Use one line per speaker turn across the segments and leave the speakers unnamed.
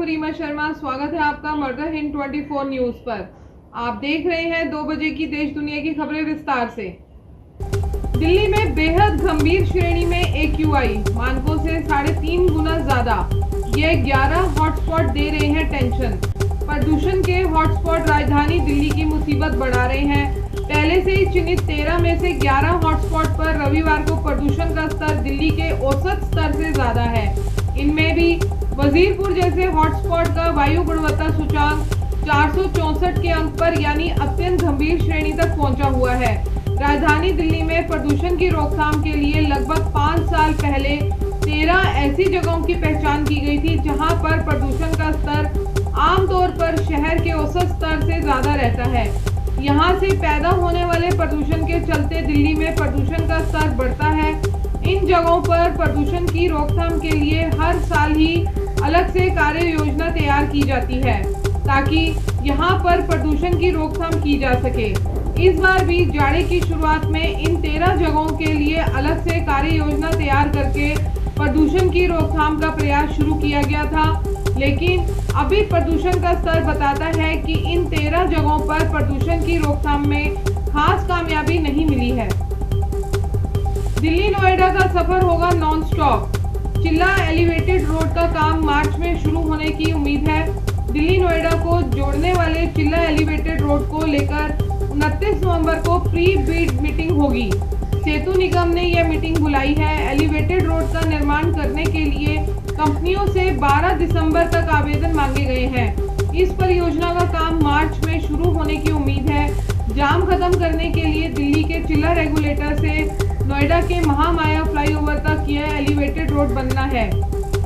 गरिमा शर्मा। स्वागत है आपका मर्डर हिंद 24 न्यूज पर। आप देख रहे हैं 2 बजे की देश दुनिया की खबरें विस्तार से। दिल्ली में बेहद गंभीर श्रेणी में AQI मानकों से 3.5 गुना ज्यादा। ये 11 हॉटस्पॉट दे रहे हैं टेंशन। प्रदूषण के हॉटस्पॉट राजधानी दिल्ली की मुसीबत बढ़ा रहे हैं। पहले से ही चिन्हित 13 में से 11 हॉटस्पॉट पर रविवार को प्रदूषण का स्तर दिल्ली के औसत स्तर से ज्यादा है। इनमें भी वजीरपुर जैसे हॉटस्पॉट का वायु गुणवत्ता सूचकांक 464 के अंक पर यानी अत्यंत गंभीर श्रेणी तक पहुंचा हुआ है। राजधानी दिल्ली में प्रदूषण की रोकथाम के लिए लगभग 5 साल पहले 13 ऐसी जगहों की पहचान की गई थी जहां पर प्रदूषण का स्तर आमतौर पर शहर के औसत स्तर से ज्यादा रहता है। यहां से पैदा होने वाले प्रदूषण के चलते दिल्ली में प्रदूषण का स्तर बढ़ता है। इन जगहों पर प्रदूषण की रोकथाम के लिए हर साल ही अलग से कार्य योजना तैयार की जाती है ताकि यहां पर प्रदूषण की रोकथाम की जा सके। इस बार भी जाड़े की शुरुआत में इन 13 जगहों के लिए अलग से कार्य योजना तैयार करके प्रदूषण की रोकथाम का प्रयास शुरू किया गया था, लेकिन अभी प्रदूषण का स्तर बताता है कि इन 13 जगहों पर प्रदूषण की रोकथाम में खास कामयाबी नहीं मिली है। दिल्ली नोएडा का सफर होगा नॉन स्टॉप। चिल्ला एलिवेटेड रोड का काम मार्च में शुरू होने की उम्मीद है। दिल्ली नोएडा को जोड़ने वाले चिल्ला एलिवेटेड रोड को लेकर 29 नवंबर को प्री बिड मीटिंग होगी। सेतु निगम ने यह मीटिंग बुलाई है। एलिवेटेड रोड का निर्माण करने के लिए कंपनियों से 12 दिसंबर तक आवेदन मांगे गए हैं। इस परियोजना का काम मार्च में शुरू होने की उम्मीद है। जाम खत्म करने के लिए दिल्ली के चिल्ला रेगुलेटर से नोएडा के महामाया फ्लाईओवर तक यह एलिवेटेड रोड बनना है।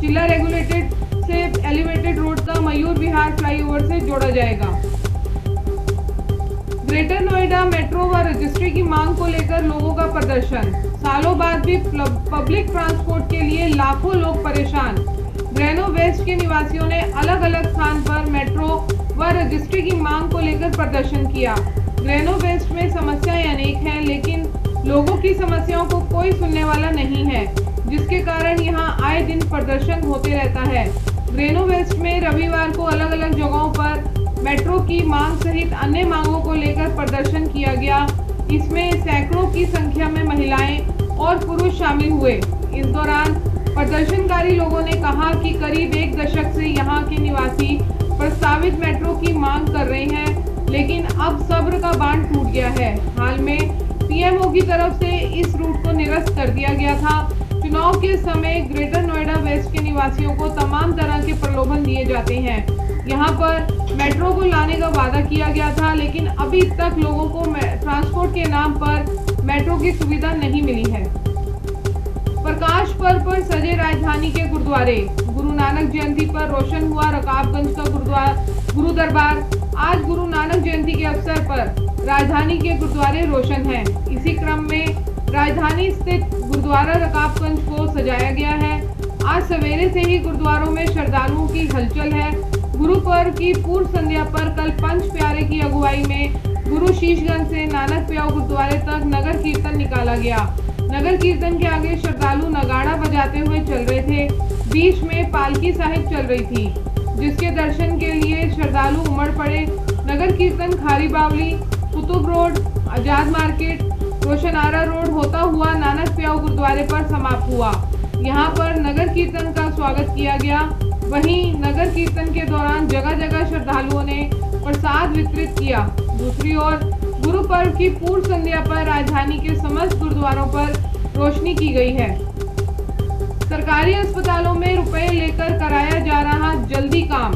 चिल्ला रेगुलेटेड से एलिवेटेड रोड का मयूर विहार फ्लाईओवर से जोड़ा जाएगा। ग्रेटर नोएडा मेट्रो व रजिस्ट्री की मांग को लेकर लोगों का प्रदर्शन। सालों बाद भी पब्लिक ट्रांसपोर्ट के लिए लाखों लोग परेशान। ग्रेनो वेस्ट के निवासियों ने अलग अलग स्थान पर मेट्रो व रजिस्ट्री की मांग को लेकर प्रदर्शन किया। ग्रेनो वेस्ट में समस्याएं अनेक हैं, लेकिन लोगों की समस्याओं को कोई सुनने वाला नहीं है, जिसके कारण यहां आए दिन प्रदर्शन होते रहता है। ग्रेनो वेस्ट में रविवार को अलग अलग जगहों पर मेट्रो की मांग सहित अन्य मांगों को लेकर प्रदर्शन किया गया। इसमें सैकड़ों की संख्या में महिलाएं और पुरुष शामिल हुए। इस दौरान प्रदर्शनकारी लोगों ने कहा कि करीब 1 दशक से यहाँ के निवासी प्रस्तावित मेट्रो की मांग कर रहे हैं, लेकिन अब सब्र का बांध टूट गया है। हाल में PMO की तरफ से इस रूट को निरस्त कर दिया गया था। चुनाव के समय ग्रेटर नोएडा वेस्ट के निवासियों को तमाम तरह के प्रलोभन दिए जाते हैं। यहाँ पर मेट्रो को लाने का वादा किया गया था, लेकिन अभी तक लोगों को ट्रांसपोर्ट के नाम पर मेट्रो की सुविधा नहीं मिली है। प्रकाश पर्व पर सजे राजधानी के गुरुद्वारे। गुरु नानक जयंती पर रोशन हुआ रकाबगंज का गुरु दरबार। आज गुरु नानक जयंती के अवसर पर राजधानी के गुरुद्वारे रोशन हैं। इसी क्रम में राजधानी स्थित गुरुद्वारा रकाबगंज को सजाया गया है। आज सवेरे से ही गुरुद्वारों में श्रद्धालुओं की हलचल है। गुरु पर्व की पूर्व संध्या पर कल पंच प्यारे की अगुवाई में गुरु शीशगंज से नानक प्याऊ गुरुद्वारे तक नगर कीर्तन निकाला गया। नगर कीर्तन के आगे श्रद्धालु नगाड़ा बजाते हुए चल रहे थे। बीच में पालकी साहिब चल रही थी, जिसके दर्शन के लिए श्रद्धालु उमड़ पड़े। नगर कीर्तन खारी बावली, कुतुब रोड, आजाद मार्केट, रोशनारा रोड होता हुआ नानक प्याऊ गुरुद्वारे पर समाप्त हुआ। यहाँ पर नगर कीर्तन का स्वागत किया गया। वहीं नगर कीर्तन के दौरान जगह जगह श्रद्धालुओं ने प्रसाद वितरित किया। दूसरी ओर गुरु पर्व की पूर्व संध्या पर राजधानी के समस्त गुरुद्वारों पर रोशनी की गई है। सरकारी अस्पतालों में रुपए लेकर कराया जा रहा जल्दी काम।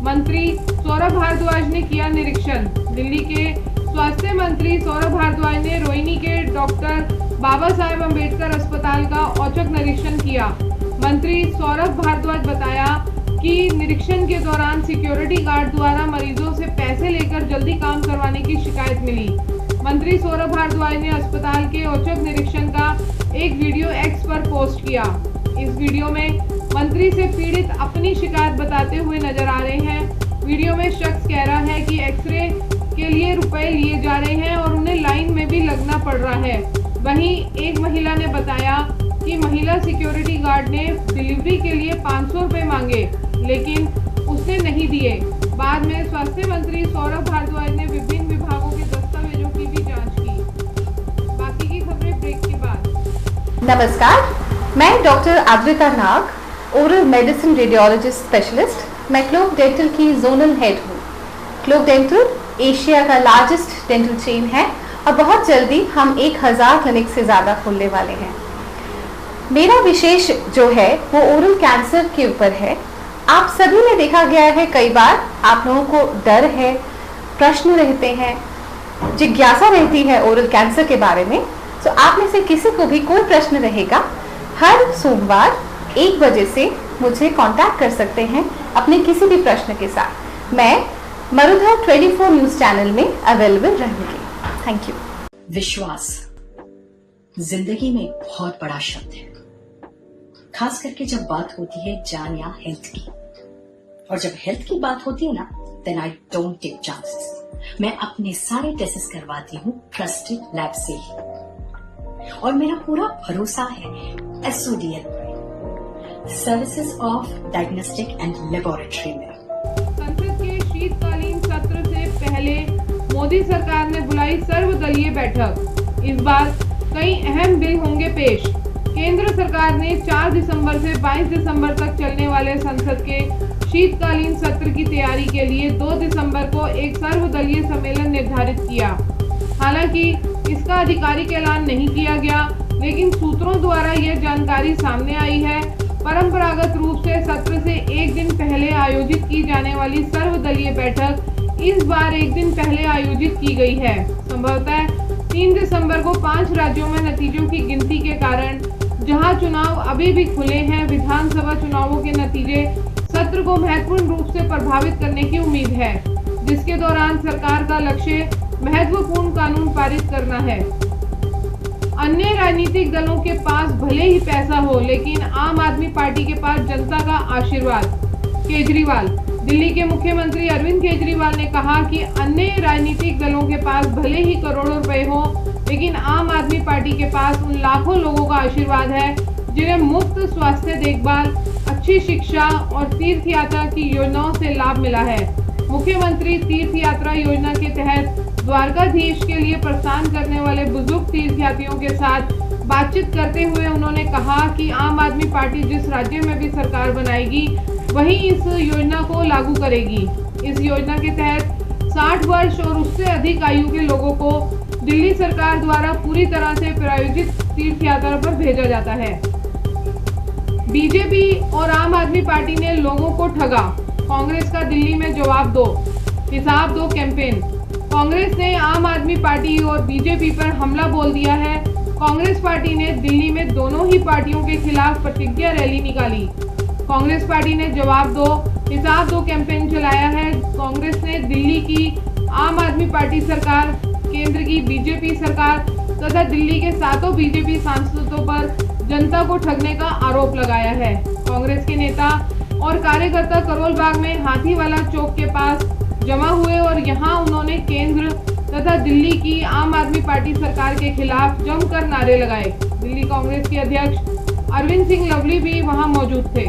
मंत्री सौरभ भारद्वाज ने किया निरीक्षण। दिल्ली के स्वास्थ्य मंत्री सौरभ भारद्वाज ने रोहिणी के डॉक्टर बाबा साहेब अम्बेडकर अस्पताल का औचक निरीक्षण किया। मंत्री सौरभ भारद्वाज बताया कि निरीक्षण के दौरान सिक्योरिटी गार्ड द्वारा मरीजों से पैसे लेकर जल्दी काम करवाने की शिकायत मिली। मंत्री सौरभ भारद्वाज ने अस्पताल के औचक निरीक्षण का एक वीडियो X पर पोस्ट किया। इस वीडियो में मंत्री से पीड़ित अपनी शिकायत बताते हुए नजर आ रहे हैं। वीडियो में शख्स कह रहा है कि एक्सरे के लिए रुपए लिए जा रहे हैं और उन्हें लाइन में भी लगना पड़ रहा है। वहीं एक महिला ने बताया कि महिला सिक्योरिटी गार्ड ने डिलीवरी के लिए 500 रुपए मांगे, लेकिन उसने लिए। बाद में स्वास्थ्य मंत्री सौरभ भारद्वाज ने विभिन्न विभागों के दस्तावेजों की भी जांच की। बाकी की खबरें ब्रेक के बाद।
नमस्कार, मैं डॉक्टर आद्रिता नाग, ओरल मेडिसिन रेडियोलॉजिस्ट स्पेशलिस्ट। मैं क्लोक डेंटल की जोनल हेड हूँ। क्लोक डेंटल एशिया का लार्जेस्ट डेंटल चेन है और बहुत जल्दी हम 1000 क्लिनिक से ज़्यादा खोलने वाले हैं। मेरा विशेष जो है वो ओरल कैंसर के ऊपर है। आप सभी में देखा गया है, कई बार आप लोगों को डर है, प्रश्न रहते हैं, जिज्ञासा रहती है ओरल कैंसर के बारे में। तो आप में से किसी को भी कोई प्रश्न रहेगा, हर सोमवार 1 बजे से मुझे कांटेक्ट कर सकते हैं अपने किसी भी प्रश्न के साथ। मैं मरुधर 24 न्यूज़ चैनल में अवेलेबल रहूंगी। Thank you.
विश्वास जिंदगी में बहुत बड़ा शब्द है, खास करके जब बात होती है जान या हेल्थ की। और जब हेल्थ की बात होती है ना, then I don't take chances. मैं अपने सारे टेस्ट करवाती हूँ ट्रस्टेड लैब से ही, और मेरा पूरा भरोसा है SODL services of diagnostic and laboratory में।
संसद के शीतकालीन सत्र से पहले मोदी सरकार ने बुलाई सर्वदलीय बैठक। इस बार कई अहम बिल होंगे पेश। केंद्र सरकार ने 4 दिसंबर से 22 दिसंबर तक चलने वाले संसद के शीतकालीन सत्र की तैयारी के लिए 2 दिसंबर को एक सर्वदलीय सम्मेलन निर्धारित किया। हालांकि इसका आधिकारिक ऐलान नहीं किया गया, लेकिन सूत्रों द्वारा यह जानकारी सामने आई है। परंपरागत रूप से सत्र से 1 दिन पहले आयोजित की जाने वाली सर्वदलीय बैठक इस बार 1 दिन पहले आयोजित की गई है। संभवतः 3 दिसंबर को 5 राज्यों में नतीजों की गिनती के कारण, जहां चुनाव अभी भी खुले हैं, विधानसभा चुनावों के नतीजे सत्र को महत्वपूर्ण रूप से प्रभावित करने की उम्मीद है, जिसके दौरान सरकार का लक्ष्य महत्वपूर्ण कानून पारित करना है। अन्य राजनीतिक दलों के पास भले ही पैसा हो, लेकिन आम आदमी पार्टी के पास जनता का आशीर्वाद। केजरीवाल, दिल्ली के मुख्यमंत्री अरविंद केजरीवाल ने कहा कि अन्य राजनीतिक दलों के पास भले ही करोड़ों रुपए हो, लेकिन आम आदमी पार्टी के पास उन लाखों लोगों का आशीर्वाद है जिन्हें मुफ्त स्वास्थ्य देखभाल, अच्छी शिक्षा और तीर्थ यात्रा की योजनाओं से लाभ मिला है। मुख्यमंत्री तीर्थ यात्रा योजना के तहत द्वारकाधीश के लिए प्रस्थान करने वाले बुजुर्ग तीर्थयात्रियों के साथ बातचीत करते हुए उन्होंने कहा कि आम आदमी पार्टी जिस राज्य में भी सरकार बनाएगी, वहीं इस योजना को लागू करेगी। इस योजना के तहत 60 वर्ष और उससे अधिक आयु के लोगों को दिल्ली सरकार द्वारा पूरी तरह से प्रायोजित तीर्थ यात्रा पर भेजा जाता है। बीजेपी और आम आदमी पार्टी ने लोगों को ठगा, कांग्रेस का दिल्ली में जवाब दो, हिसाब दो कैंपेन। कांग्रेस ने आम आदमी पार्टी और बीजेपी पर हमला बोल दिया है। कांग्रेस पार्टी ने दिल्ली में दोनों ही पार्टियों के खिलाफ प्रतिज्ञा रैली निकाली। कांग्रेस पार्टी ने जवाब दो, हिसाब दो कैंपेन चलाया है। कांग्रेस ने दिल्ली की आम आदमी पार्टी सरकार, केंद्र की बीजेपी सरकार तथा दिल्ली के 7 बीजेपी सांसदों पर जनता को ठगने का आरोप लगाया है। कांग्रेस के नेता और कार्यकर्ता करोल बाग में हाथीवाला चौक के पास जमा हुए और यहां उन्होंने केंद्र तथा दिल्ली की आम आदमी पार्टी सरकार के खिलाफ जमकर नारे लगाए। दिल्ली कांग्रेस के अध्यक्ष अरविंद सिंह लवली भी वहां मौजूद थे।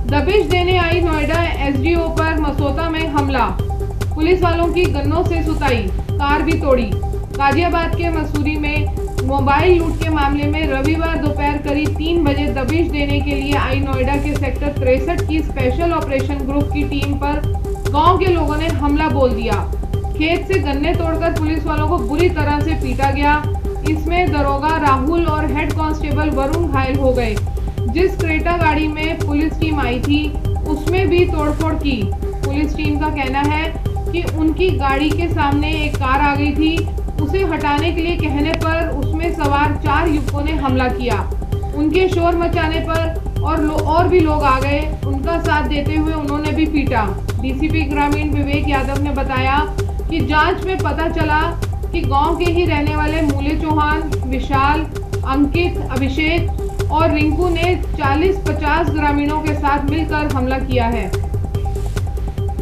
दबिश देने आई नोएडा SDO पर मसौदा में हमला, पुलिस वालों की गन्नों से सुताई, कार भी तोड़ी। गाजियाबाद के मसूरी में मोबाइल लूट के मामले में रविवार दोपहर करीब 3 बजे दबिश देने के लिए आई नोएडा के सेक्टर 63 की स्पेशल ऑपरेशन ग्रुप की टीम पर गांव के लोगों ने हमला बोल दिया। खेत से गन्ने तोड़कर पुलिस वालों को बुरी तरह से पीटा गया। इसमें दरोगा राहुल और हेड कांस्टेबल वरुण घायल हो गए। जिस क्रेटा गाड़ी में पुलिस टीम आई थी, उसमें भी तोड़फोड़ की। पुलिस टीम का कहना है कि उनकी गाड़ी के सामने एक कार आ गई थी। उसे हटाने के लिए कहने पर उसमें सवार 4 युवकों ने हमला किया। उनके शोर मचाने पर और भी लोग आ गए। उनका साथ देते हुए उन्होंने भी पीटा। DCP ग्रामीण विवेक यादव ने बताया कि जांच में पता चला कि गांव के ही रहने वाले मूले चौहान, विशाल, अंकित, अभिषेक और रिंकू ने 40-50 ग्रामीणों के साथ मिलकर हमला किया है।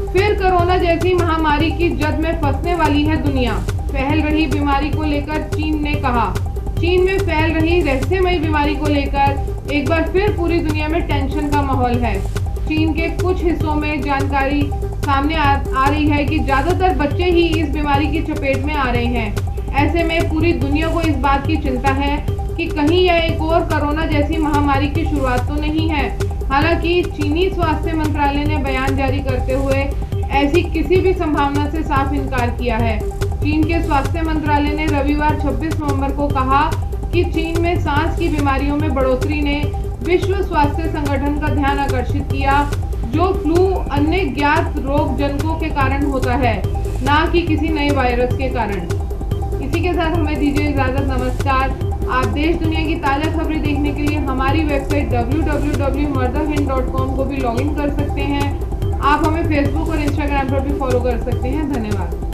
फिर कोरोना जैसी महामारी की जद में फंसने वाली है दुनिया। फैल रही बीमारी को लेकर चीन ने कहा, चीन में फैल रही रहस्यमयी बीमारी को लेकर एक बार फिर पूरी दुनिया में टेंशन का माहौल है। चीन के कुछ हिस्सों में जानकारी सामने आ रही है कि ज़्यादातर बच्चे ही इस बीमारी की चपेट में आ रहे हैं। ऐसे में पूरी दुनिया को इस बात की चिंता है कि कहीं यह एक और कोरोना जैसी महामारी की शुरुआत तो नहीं है। हालांकि चीनी स्वास्थ्य मंत्रालय ने बयान जारी करते हुए ऐसी किसी भी संभावना से साफ इनकार किया है। चीन के स्वास्थ्य मंत्रालय ने रविवार 26 नवंबर को कहा कि चीन में सांस की बीमारियों में बढ़ोतरी ने विश्व स्वास्थ्य संगठन का ध्यान आकर्षित किया, जो फ्लू अन्य ज्ञात रोग जनकों के कारण होता है, ना कि किसी नए वायरस के कारण। इसी के साथ हमें दीजिए इजाजत। नमस्कार। आप देश दुनिया की ताज़ा खबरें देखने के लिए हमारी वेबसाइट www.murdahind.com को भी लॉगिन कर सकते हैं। आप हमें फेसबुक और इंस्टाग्राम पर भी फॉलो कर सकते हैं। धन्यवाद।